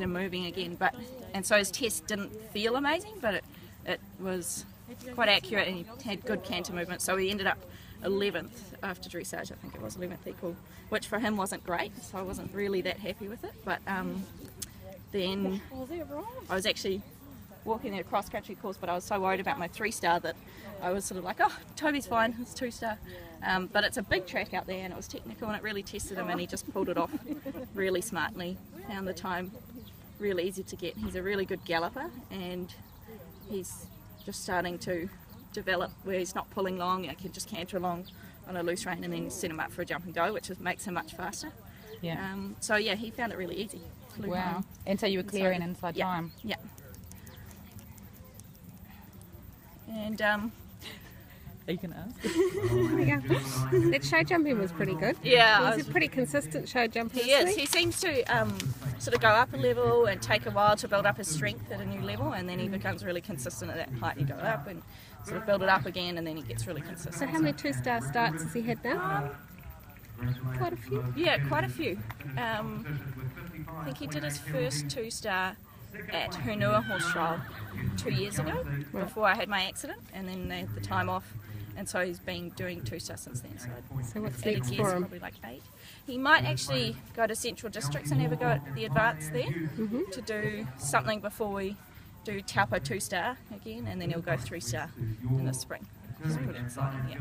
him moving again, and so his test didn't feel amazing, but it was quite accurate and he had good canter movement, so he ended up 11th after dressage. I think it was 11th equal, which for him wasn't great, so I wasn't really that happy with it. But then I was actually walking their cross country course, but I was so worried about my 3-star that I was sort of like, oh, Toby's fine, it's 2-star. But it's a big track out there and it was technical and it really tested him, and he just pulled it off really smartly, found the time really easy to get. He's a really good galloper and he's just starting to develop where he's not pulling long. I can just canter along on a loose rein and then set him up for a jump and go, which makes him much faster. Yeah. So yeah, he found it really easy. Flew wow. home. And so you were clearing inside yeah, time. Yeah. And you can ask. That show jumping was pretty good. Yeah, He's a pretty consistent show jumper. He is. He seems to sort of go up a level and take a while to build up his strength at a new level, and then he becomes really consistent at that height. He go up and sort of build it up again, and then he gets really consistent. So how many 2-star starts has he had now? Quite a few. Yeah, quite a few. I think he did his first 2-star at Hunua Horse Trial 2 years ago, before I had my accident, and then they had the time off, and so he's been doing 2-star since then. So what's next for him? Probably like 8. He might actually go to Central Districts and have a go at the advanced there to do something before we do Taupo 2-star again, and then he'll go 3-star in the spring. It's pretty exciting, yeah.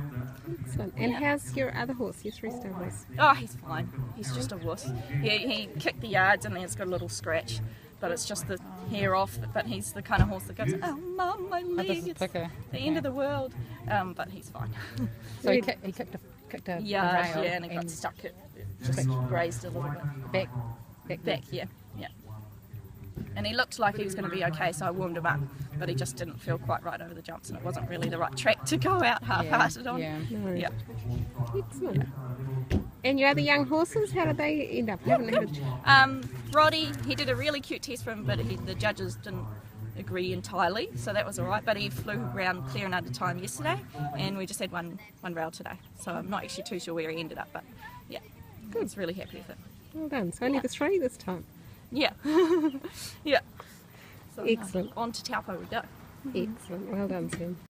Excellent. And how's your other horse, your 3-star horse? Oh, he's fine. He's just a wuss. He kicked the yards and then it's got a little scratch, but it's just the hair off. But he's the kind of horse that goes, oh, Mum, my leg, it's the end of the world. But he's fine. So he kicked a yard, rail, yeah, and it got stuck. It just grazed a little bit. Back, yeah. And he looked like he was going to be okay, so I warmed him up, but he just didn't feel quite right over the jumps, and it wasn't really the right track to go out half-hearted on. Yeah. No. Yeah. Excellent. And your other young horses, how did they end up? Roddy, he did a really cute test for him, but the judges didn't agree entirely, so that was alright, but he flew around clear and under time yesterday, and we just had one rail today, so I'm not actually too sure where he ended up, but yeah, I was really happy with it. Well done. So only the 3 this time. Yeah. Yeah. So, excellent. On to Taupo we go. Excellent. Well done, Sam.